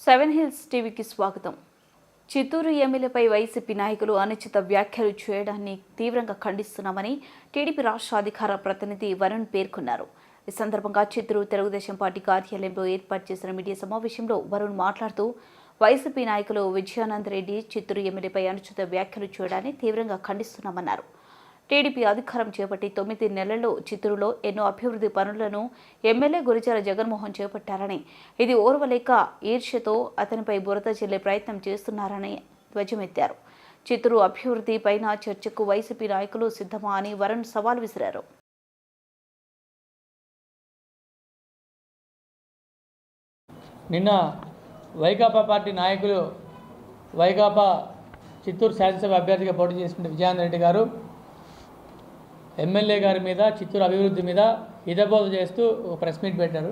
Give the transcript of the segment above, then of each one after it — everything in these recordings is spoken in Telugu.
సెవెన్ హిల్స్ టీవీకి స్వాగతం. చిత్తూరు ఎమ్మెల్యేపై వైసీపీ నాయకులు అనుచిత వ్యాఖ్యలు చేయడాన్ని తీవ్రంగా ఖండిస్తున్నామని టీడీపీ రాష్ట్ర అధికార ప్రతినిధి వరుణ్ పేర్కొన్నారు. ఈ సందర్భంగా చిత్తూరు తెలుగుదేశం పార్టీ కార్యాలయంలో ఏర్పాటు చేసిన మీడియా సమావేశంలో వరుణ్ మాట్లాడుతూ వైసీపీ నాయకులు విజయానంద్ రెడ్డి చిత్తూరు ఎమ్మెల్యేపై అనుచిత వ్యాఖ్యలు చేయడాన్ని తీవ్రంగా ఖండిస్తున్నామన్నారు. టీడీపీ అధికారం చేపట్టి 9 నెలల్లో చిత్తూరులో ఎన్నో అభివృద్ధి పనులను ఎమ్మెల్యే గురిజాల జగన్మోహన్ చేపట్టారని, ఇది ఓర్వలేక ఈర్ష్యతో అతనిపై బురద చెల్లే ప్రయత్నం చేస్తున్నారని ధ్వజమెత్తారు. చిత్తూరు అభివృద్ధి పైన చర్చకు వైసీపీ నాయకులు సిద్ధమా అని వరుణ్ సవాల్ విసిరారు. నిన్న వైకాపా పార్టీ నాయకులు వైకాపా చిత్తూరు శాసనసభ అభ్యర్థిగా పోటీ చేసిన విజయానంద్ రెడ్డి గారు ఎమ్మెల్యే గారి మీద చిత్తూరు అభివృద్ధి మీద హితబోధ చేస్తూ ఒక ప్రెస్ మీట్ పెట్టారు.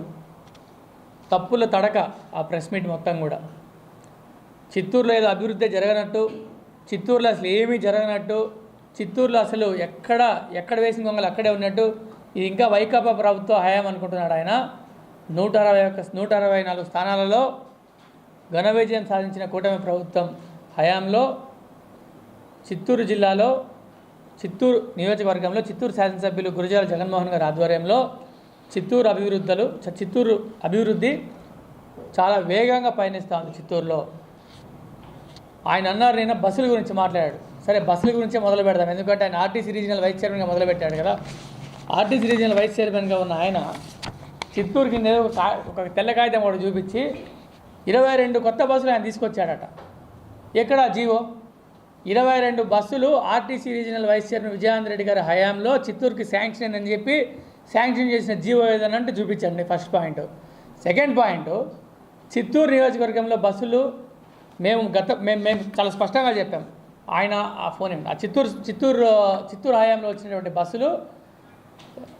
తప్పుల తడక ఆ ప్రెస్ మీట్ మొత్తం కూడా. చిత్తూరులో ఏదో అభివృద్ధి జరగనట్టు, చిత్తూరులో అసలు ఏమీ జరగనట్టు, చిత్తూరులో అసలు ఎక్కడ వేసిన గొంగలు అక్కడే ఉన్నట్టు, ఇది ఇంకా వైకాపా ప్రభుత్వ హయాం అనుకుంటున్నాడు ఆయన. 164 స్థానాలలో ఘన విజయం సాధించిన కూటమి ప్రభుత్వం హయాంలో చిత్తూరు జిల్లాలో చిత్తూరు నియోజకవర్గంలో చిత్తూరు శాసనసభ్యులు గురిజాల జగన్మోహన్ గారి ఆధ్వర్యంలో చిత్తూరు అభివృద్ధి చాలా వేగంగా పయనిస్తూ ఉంది. చిత్తూరులో ఆయన అన్నారు, నేను బస్సుల గురించి మాట్లాడాడు. సరే, బస్సుల గురించే మొదలు పెడదాం, ఎందుకంటే ఆయన ఆర్టీసీ రీజనల్ వైస్ చైర్మన్గా మొదలుపెట్టాడు కదా. ఆర్టీసీ రీజనల్ వైస్ చైర్మన్గా ఉన్న ఆయన చిత్తూరు కింద ఒక తెల్ల కాగితం ఒకటి చూపించి 22 కొత్త బస్సులు ఆయన తీసుకొచ్చాడట. ఎక్కడ జీవో? 22 బస్సులు RTC regional vice chairman Vijayanand Reddy గారి హయాంలో చిత్తూరుకి శాంక్షన్ అని చెప్పి శాంక్షన్ చేసిన జీవో ఏదనంటే చూపించండి. First point. Second point, Chittoor నియోజకవర్గంలో బస్సులు మేము చాలా స్పష్టంగా చెప్పాం. ఆయన ఆ ఫోన్ ఏమి ఆ చిత్తూరు హయాంలో వచ్చినటువంటి బస్సులు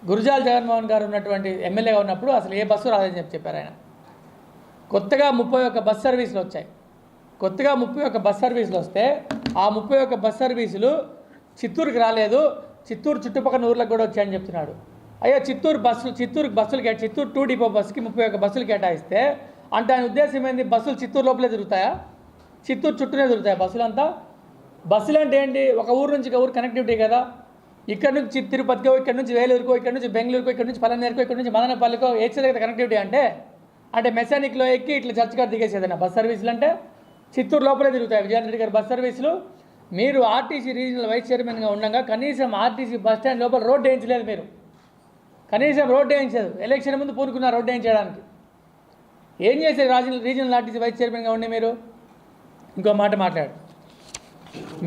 గురిజాల జగన్మోహన్ గారు ఉన్నటువంటి ఎమ్మెల్యేగా ఉన్నప్పుడు అసలు ఏ బస్సు రాదని చెప్పారు ఆయన. కొత్తగా 31 బస్ సర్వీసులు వచ్చాయి. కొత్తగా 31 బస్ సర్వీసులు వస్తే ఆ 31 బస్ సర్వీసులు చిత్తూరుకి రాలేదు, చిత్తూరు చుట్టుపక్కల ఊర్లకు కూడా వచ్చాయని చెప్తున్నాడు. అయ్యా, చిత్తూరు 2 డిపో బస్సుకి 31 బస్సులు కేటాయిస్తే అంటే ఆయన ఉద్దేశం ఏంది? బస్సులు చిత్తూరు లోపలే తిరుగుతాయా? చిత్తూరు చుట్టూనే తిరుగుతాయా బస్సులంతా? బస్సులు అంటే ఏంటి? ఒక ఊరు నుంచి ఒక ఊరు కనెక్టివిటీ కదా. ఇక్కడ నుంచి తిరుపతికో, ఇక్కడ నుంచి వేలూరుకో, ఇక్కడ నుంచి బెంగళూరుకో, ఇక్కడ నుంచి పలనేరుకో, ఇక్కడ నుంచి మదనపల్లికో ఏడ్చేది కదా కనెక్టివిటీ అంటే మెకానిక్లో ఎక్కి ఇట్లా చర్చ్ గారు దిగేసేదన్నా బస్ సర్వీసులు అంటే? చిత్తూరు లోపలే తిరుగుతాయి విజయానంద్ రెడ్డి గారి బస్ సర్వీసులు. మీరు ఆర్టీసీ రీజనల్ వైస్ చైర్మన్గా ఉండగా కనీసం ఆర్టీసీ బస్ స్టాండ్ లోపల రోడ్డు వేయించలేదు. మీరు కనీసం రోడ్డు వేయించలేదు. ఎలక్షన్ ముందు పూనుకున్నారు రోడ్డు వేయించడానికి. ఏం చేశారు రీజనల్ ఆర్టీసీ వైస్ చైర్మన్గా ఉండి మీరు? ఇంకో మాట మాట్లాడు.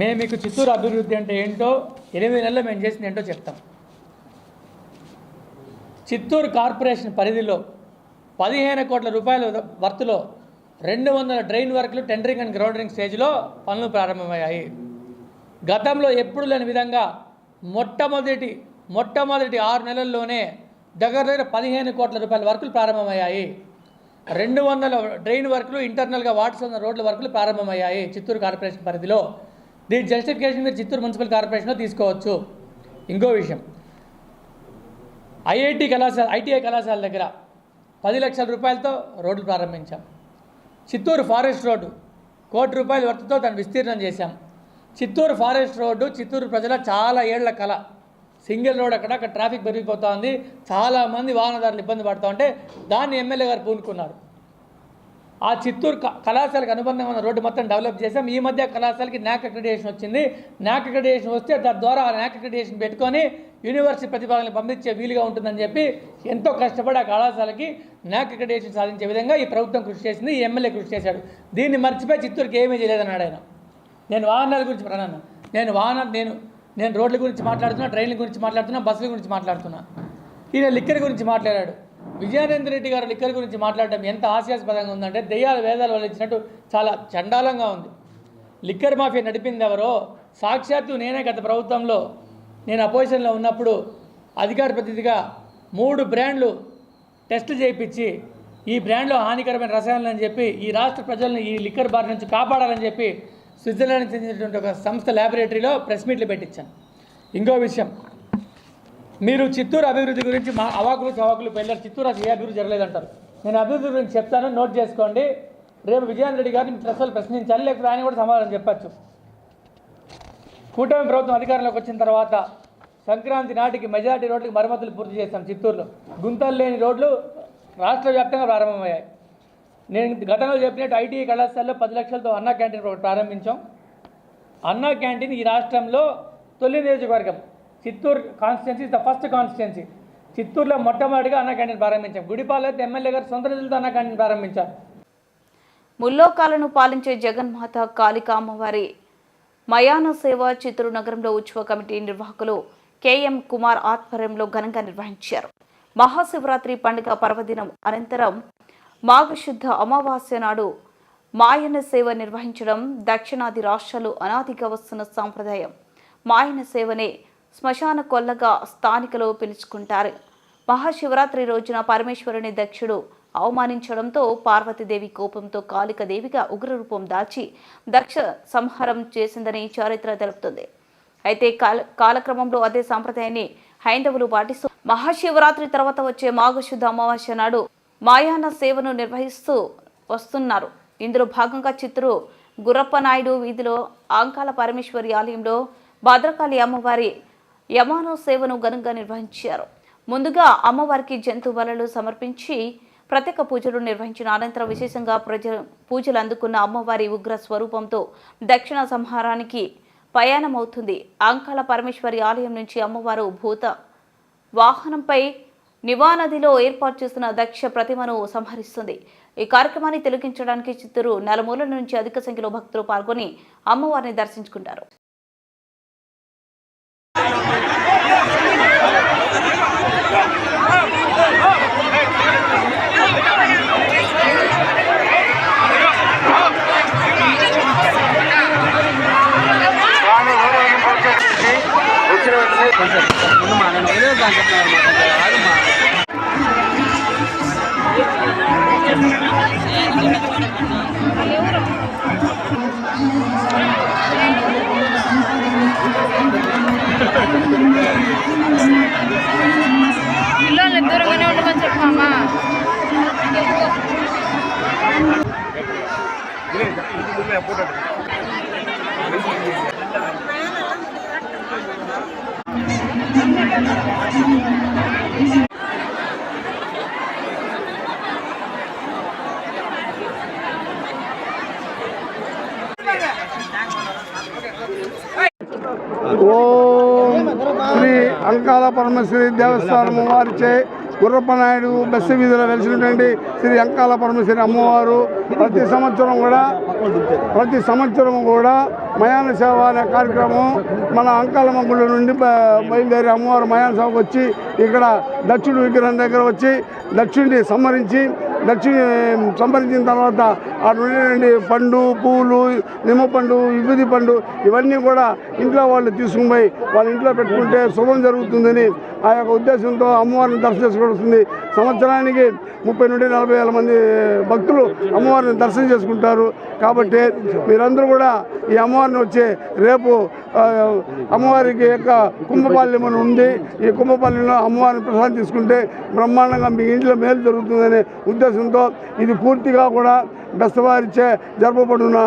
మేము మీకు చిత్తూరు అభివృద్ధి అంటే ఏంటో 8 నెలల్లో మేము చేసింది ఏంటో చెప్తాం. చిత్తూరు కార్పొరేషన్ పరిధిలో 15 కోట్ల రూపాయల వర్త్లో 200 డ్రైన్ వర్క్లు టెండరింగ్ అండ్ గ్రౌండరింగ్ స్టేజ్లో పనులు ప్రారంభమయ్యాయి. గతంలో ఎప్పుడు లేని విధంగా మొట్టమొదటి 6 నెలల్లోనే దగ్గర 15 కోట్ల రూపాయల వర్కులు ప్రారంభమయ్యాయి. 200 డ్రైన్ వర్క్లు, ఇంటర్నల్గా వాటర్స్ ఉన్న రోడ్ల వర్కులు ప్రారంభమయ్యాయి చిత్తూరు కార్పొరేషన్ పరిధిలో. దీని జస్టిఫికేషన్ మీరు చిత్తూరు మున్సిపల్ కార్పొరేషన్లో తీసుకోవచ్చు. ఇంకో విషయం, ఐటీఐ కళాశాల దగ్గర 10 లక్షల రూపాయలతో రోడ్లు ప్రారంభించాం. చిత్తూరు ఫారెస్ట్ రోడ్డు 1 కోటి రూపాయల వర్త్తో దాన్ని విస్తీర్ణం చేశాం. చిత్తూరు ఫారెస్ట్ రోడ్డు చిత్తూరు ప్రజల చాలా ఏళ్ల కళ. సింగిల్ రోడ్ అక్కడ ట్రాఫిక్ పెరిగిపోతూ ఉంది, చాలామంది వాహనదారులు ఇబ్బంది పడుతూ ఉంటే దాన్ని ఎమ్మెల్యే గారు పూనుకున్నారు. ఆ చిత్తూరు కళాశాలకు అనుబంధమైన రోడ్డు మొత్తం డెవలప్ చేసాం. ఈ మధ్య కళాశాలకి NAC అక్రిడిటేషన్ వచ్చింది. NAC అక్రిడిటేషన్ వస్తే తద్వారా ఆ NAC అక్రిడిటేషన్ పెట్టుకొని యూనివర్సిటీ ప్రతిభాలను పంపించే వీలుగా ఉంటుందని చెప్పి ఎంతో కష్టపడి ఆ కళాశాలకి NAC అక్రిడిటేషన్ సాధించే విధంగా ఈ ప్రభుత్వం కృషి చేసింది, ఈ ఎమ్మెల్యే కృషి చేశాడు. దీన్ని మర్చిపోయి చిత్తూరుకి ఏమీ చేయలేదన్నాడు ఆయన. నేను వాహనాల గురించి అన్నాను. నేను రోడ్ల గురించి మాట్లాడుతున్నా, ట్రైన్ల గురించి మాట్లాడుతున్నా, బస్సుల గురించి మాట్లాడుతున్నా. ఈయన లిక్కర్ గురించి మాట్లాడాడు. విజయానంద్ రెడ్డి గారు లిక్కర్ గురించి మాట్లాడటం ఎంత హాస్యాస్పదంగా ఉందంటే దెయ్యాల వేదాలు వల్లించినట్టు చాలా చండాలంగా ఉంది. లిక్కర్ మాఫియా నడిపింది ఎవరో? సాక్షాత్తు నేనే. గత ప్రభుత్వంలో నేను అపోజిషన్లో ఉన్నప్పుడు అధికార ప్రతినిధిగా 3 బ్రాండ్లు టెస్టులు చేయించి ఈ బ్రాండ్లో హానికరమైన రసాయనాలు అని చెప్పి ఈ రాష్ట్ర ప్రజలను ఈ లిక్కర్ బార్ నుంచి కాపాడాలని చెప్పి స్విట్జర్లాండ్కి చెందినటువంటి ఒక సంస్థ ల్యాబొరేటరీలో ప్రెస్ మీట్లు పెట్టించాను. ఇంకో విషయం, మీరు చిత్తూరు అభివృద్ధి గురించి మా అవాకులు చవాకులు పెళ్ళారు. చిత్తూరు అసలు ఏ అభివృద్ధి జరగలేదంటారు. నేను అభివృద్ధి గురించి చెప్తాను, నోట్ చేసుకోండి. రేపు విజయేంద్ర రెడ్డి గారిని ప్రశ్నలు ప్రశ్నించాలి, లేకపోతే ఆయన కూడా సమాధానం చెప్పచ్చు. కూటమి ప్రభుత్వం అధికారంలోకి వచ్చిన తర్వాత సంక్రాంతి నాటికి మెజారిటీ రోడ్లకు మరమ్మతులు పూర్తి చేస్తాం. చిత్తూరులో గుంతలు లేని రోడ్లు రాష్ట్ర వ్యాప్తంగా ప్రారంభమయ్యాయి. నేను గతంలో చెప్పినట్టు ఐటీ కళాశాలలో 10 లక్షలతో అన్నా క్యాంటీన్ ప్రారంభించాం. అన్నా క్యాంటీన్ ఈ రాష్ట్రంలో తొలి నియోజకవర్గం. Chittoor constituency the first constituency. చిత్తూరులో మొట్టమొదటిగా అన్నా క్యాంటీన్ ప్రారంభించాం. గుడిపాల అయితే ఎమ్మెల్యే గారు సొంత నిధులతో అన్నా క్యాంటీన్ ప్రారంభించారు. ముల్లోకాలను పాలించే జగన్మాత కాళికా అమ్మవారి మయాన సేవ చిత్తూరు నగరంలో ఉత్సవ కమిటీ నిర్వాహకులు కెఎం కుమార్ ఆధ్వర్యంలో ఘనంగా నిర్వహించారు. మహాశివరాత్రి పండుగ పర్వదినం అనంతరం మాఘశుద్ధ అమావాస్య నాడు మాయన సేవ నిర్వహించడం దక్షిణాది రాష్ట్రాలు అనాదిగా వస్తున్న సాంప్రదాయం. మాయన సేవనే శ్మశాన కొల్లగా స్థానికులు పిలుచుకుంటారు. మహాశివరాత్రి రోజున పరమేశ్వరుని దక్షుడు అవమానించడంతో పార్వతీదేవి కోపంతో కాళికాదేవిగా ఉగ్రరూపం దాల్చి దక్ష సంహారం చేసిందని చరిత్ర తెలుపుతుంది. అయితే కాలక్రమంలో అదే సాంప్రదాయాన్ని హైందవులు పాటిస్తూ మహాశివరాత్రి తర్వాత వచ్చే మాఘశుద్ధ అమావాస్య నాడు మాయాన సేవను నిర్వహిస్తూ వస్తున్నారు. ఇందులో భాగంగా చిత్తూరు గుర్రప్పనాయుడు వీధిలో ఆంకాల పరమేశ్వరి ఆలయంలో భద్రకాళి అమ్మవారి యమానో సేవను ఘనంగా నిర్వహించారు. ముందుగా అమ్మవారికి జంతు బలులు సమర్పించి ప్రత్యేక పూజలు నిర్వహించిన అనంతరం విశేషంగా పూజలు అందుకున్న అమ్మవారి ఉగ్ర స్వరూపంతో దక్షిణ సంహారానికి ప్రయాణమవుతుంది. ఆంకాల పరమేశ్వరి ఆలయం నుంచి అమ్మవారు భూత వాహనంపై నివానదిలో ఏర్పాటు చేసిన దక్ష ప్రతిమను సంహరిస్తుంది. ఈ కార్యక్రమాన్ని తిలకించడానికి చిత్తూరు నలుమూలల నుంచి అధిక సంఖ్యలో భక్తులు పాల్గొని అమ్మవారిని దర్శించుకుంటారు. పిల్లల్ని దూరంగానే ఉండమని చెప్పమ్మా. ఓం శ్రీ అంకాల పరమేశ్వరి దేవస్థానము వారిచే గుర్రప్పనాయుడు బెస్స వీధిలో వెలిసినటువంటి శ్రీ అంకాల పరమేశ్వరి అమ్మవారు ప్రతి సంవత్సరం కూడా మయాన సేవ అనే కార్యక్రమం మన అంకాల మంగుళ నుండి బయలుదేరి అమ్మవారు మయాన సేవకు వచ్చి ఇక్కడ దక్షుడి విగ్రహం దగ్గర వచ్చి దక్షుడిని సంహరించిన తర్వాత ఆ నుండి పండు పువ్వులు నిమ్మపండు విభూది పండు ఇవన్నీ కూడా ఇంట్లో వాళ్ళు తీసుకుని పోయి వాళ్ళ ఇంట్లో పెట్టుకుంటే శుభం జరుగుతుందని ఆ యొక్క ఉద్దేశంతో అమ్మవారిని దర్శనం చేసుకోవాల్సింది. సంవత్సరానికి 30 నుండి 40 వేల మంది భక్తులు అమ్మవారిని దర్శనం చేసుకుంటారు. కాబట్టి మీరందరూ కూడా ఈ అమ్మవారిని వచ్చి రేపు అమ్మవారికి యొక్క కుంభపాల్యం అని ఉంది. ఈ కుంభపాల్యంలో అమ్మవారిని ప్రసాదం తీసుకుంటే బ్రహ్మాండంగా మీ ఇంట్లో మేలు జరుగుతుందనే ఉద్దేశంతో ఇది పూర్తిగా కూడా బెస్తవారిచే జరపబడిన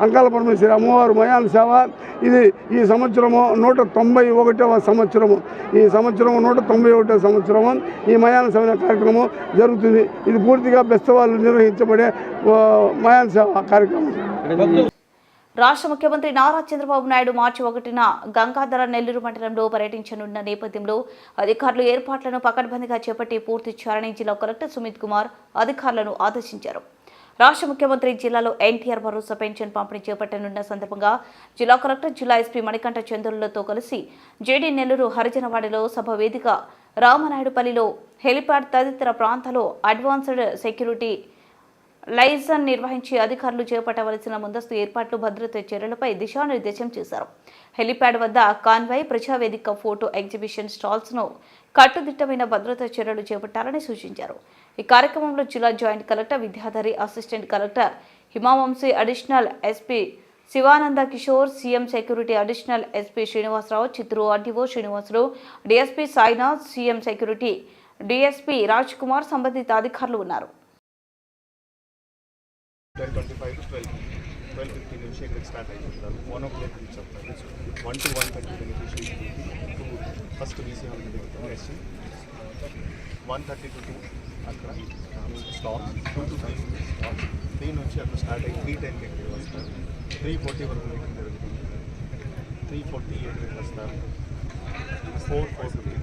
అంకాల పరమేశ్వరి అమ్మవారు మయాన సేవ. ఇది ఈ సంవత్సరము 191వ సంవత్సరము. ఈ సంవత్సరము 191వ సంవత్సరము ఈ మయాన సేవ కార్యక్రమం జరుగుతుంది. ఇది పూర్తిగా బెస్తవాళ్ళు నిర్వహించబడే మయాన సేవ కార్యక్రమం. రాష్ట్ర ముఖ్యమంత్రి నారా చంద్రబాబు నాయుడు మార్చి 1న గంగాధర నెల్లూరు మండలంలో పర్యటించనున్న నేపథ్యంలో అధికారులు ఏర్పాట్లను పకడ్బందీగా చేపట్టి పూర్తి చేయాలని జిల్లా కలెక్టర్ సుమిత్ కుమార్ అధికారులను ఆదేశించారు. రాష్ట్ర ముఖ్యమంత్రి జిల్లాలో ఎన్టీఆర్ భరోసా పెన్షన్ పంపిణీ చేపట్టనున్న సందర్భంగా జిల్లా కలెక్టర్ జిల్లా ఎస్పీ మణికంఠ చంద్రులతో కలిసి జేడీ నెల్లూరు హరిజనవాడలో సభ వేదిక రామనాయుడుపల్లిలో హెలిప్యాడ్ తదితర ప్రాంతాల్లో అడ్వాన్స్డ్ సెక్యూరిటీ లైజన్ నిర్వహించి అధికారులు చేపట్టవలసిన ముందస్తు ఏర్పాట్లు భద్రతా చర్యలపై దిశానిర్దేశం చేశారు. హెలిప్యాడ్ వద్ద కాన్వాయ్ ప్రజావేదిక ఫోటో ఎగ్జిబిషన్ స్టాల్స్ను కట్టుదిట్టమైన భద్రతా చర్యలు చేపట్టాలని సూచించారు. ఈ కార్యక్రమంలో జిల్లా joint collector Vidyadhari, assistant collector Himavamshi, additional SP Shivananda Kishore, CM security additional SP Srinivasa Rao, Chittoor RDO Srinivasa Rao, DSP Sainath, CM security DSP Raj Kumar సంబంధిత అధికారులు ఉన్నారు. నుంచి ఇక్కడికి స్టార్ట్ అయిపోతారు. 1 o'clock రీచ్ అవుతారు. 1 to 1:30 beneficiary first BC hall next 1:30 to 2 అక్కడ స్టాప్, 2 to 5 స్టాప్. 3 నుంచి అక్కడ స్టార్ట్ అయ్యి 3:10కి ఇక్కడికి వస్తారు. 3:40 వరకు మీటింగ్ జరుగుతుంది. 3:48 వస్తారు. 4:40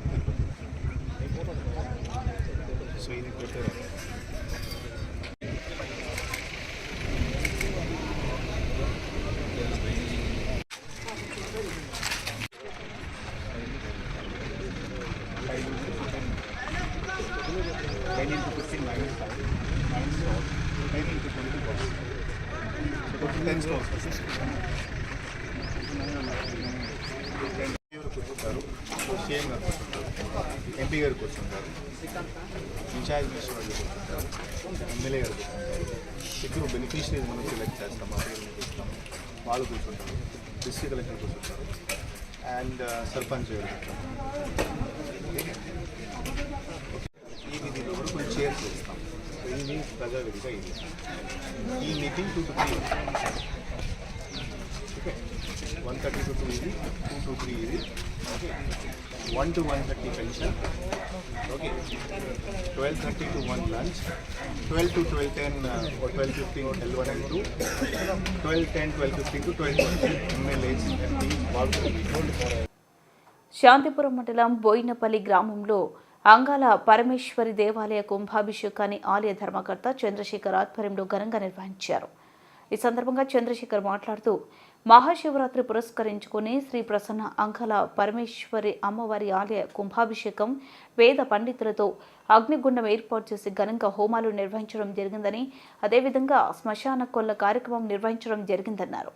సో ఇది ప్రిపేర్ అవుతుంది. కూర్చుంటారు, సీఎం గారు కూర్చుంటారు, ఎంపీ గారు కూర్చుంటారు, ఇన్ఛార్జ్ మినిస్టర్ వాళ్ళు కూర్చుంటారు, ఎమ్మెల్యే గారు కూర్చుంటారు. ఇప్పుడు బెనిఫిషరీస్ మనం సెలెక్ట్ చేస్తాం, ఆ పేరు ఇస్తాం, వాళ్ళు కూర్చుంటారు, డిస్ట్రిక్ట్ కలెక్టర్ కూర్చుంటారు అండ్ సర్పంచ్ గారు కూర్చుంటారు. ఈ విధిలో కూడా కొన్ని చైర్స్ ఇస్తాం. ఇది ప్రజావేదిక. ఇది ఈ మీటింగ్ 2 to 3 ఓకే. 1:30 to 2 ఇది, 2 to 3 ఇది okay. 1 to 1:30 pension okay. 12:30 to 1 lunch, 12 to 12:10 or 12:15 L1 and 2, 12:10 12:15 to 12:20 MLAs MP వాళ్ళు. శాంతిపురం మండలం బోయినపల్లి గ్రామంలో అంగాల పరమేశ్వరి దేవాలయ కుంభాభిషేకాన్ని ఆలయ ధర్మకర్త చంద్రశేఖర్ ఆధ్వర్యంలో ఘనంగా నిర్వహించారు. ఈ సందర్భంగా చంద్రశేఖర్ మాట్లాడుతూ మహాశివరాత్రి పురస్కరించుకుని శ్రీ ప్రసన్న అంగాల పరమేశ్వరి అమ్మవారి ఆలయ కుంభాభిషేకం వేద పండితులతో అగ్నిగుండం ఏర్పాటు చేసి ఘనంగా హోమాలు నిర్వహించడం జరిగిందని, అదేవిధంగా శ్మశాన కొల్ల కార్యక్రమం నిర్వహించడం జరిగిందన్నారు.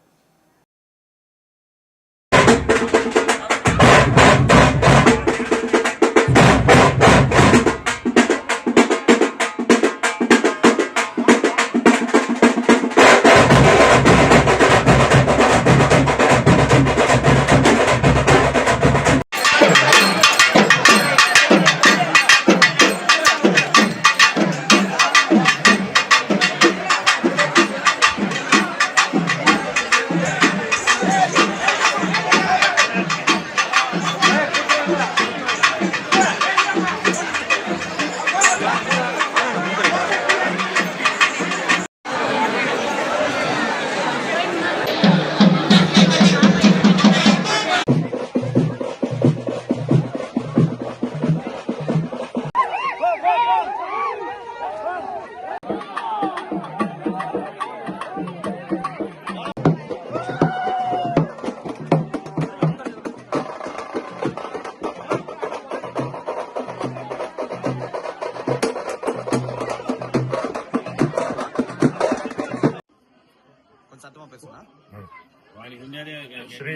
శ్రీ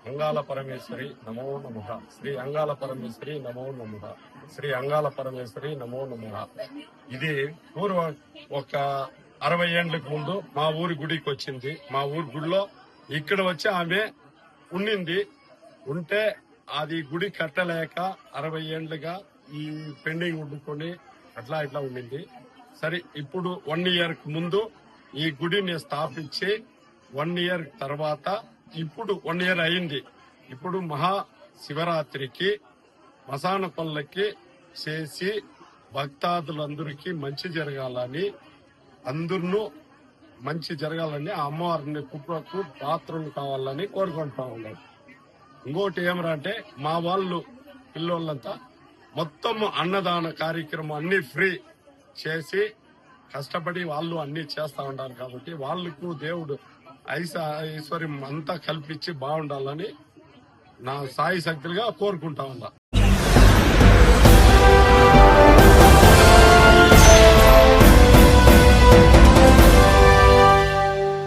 అంగాల పరమేశ్వరి నమో నమః. శ్రీ అంగాల పరమేశ్వరి నమో నమః. శ్రీ అంగాల పరమేశ్వరి నమో నమః. ఇది పూర్వం ఒక 60 ఏళ్లకు ముందు మా ఊరి గుడికి వచ్చింది. మా ఊరి గుడిలో ఇక్కడ వచ్చి ఆమె ఉండింది. ఉంటే అది గుడి కట్టలేక 60 ఏళ్లుగా ఈ పెండింగ్ ఉండుకొని అట్లా ఇట్లా ఉండింది. సరే ఇప్పుడు 1 ఇయర్ ముందు ఈ గుడిని స్థాపించి 1 ఇయర్ తర్వాత ఇప్పుడు 1 ఇయర్ అయింది. ఇప్పుడు మహా శివరాత్రికి మసాన పల్లకి చేసి భక్తాదులందరికీ మంచి జరగాలని, అందరూ మంచి జరగాలని, ఆ అమ్మవారిని కుప్పకు పాత్రలు కావాలని కోరుకుంటా ఉన్నారు. ఇంకోటి ఏమరా అంటే మా వాళ్ళు పిల్లోళ్ళంతా మొత్తం అన్నదాన కార్యక్రమం అన్ని ఫ్రీ చేసి కష్టపడి వాళ్ళు అన్ని చేస్తా ఉంటారు. కాబట్టి వాళ్ళకు దేవుడు ఐశ్వర్యం అంతా కల్పించి బాగుండాలని నా సాయి శక్తులుగా కోరుకుంటా ఉన్నా.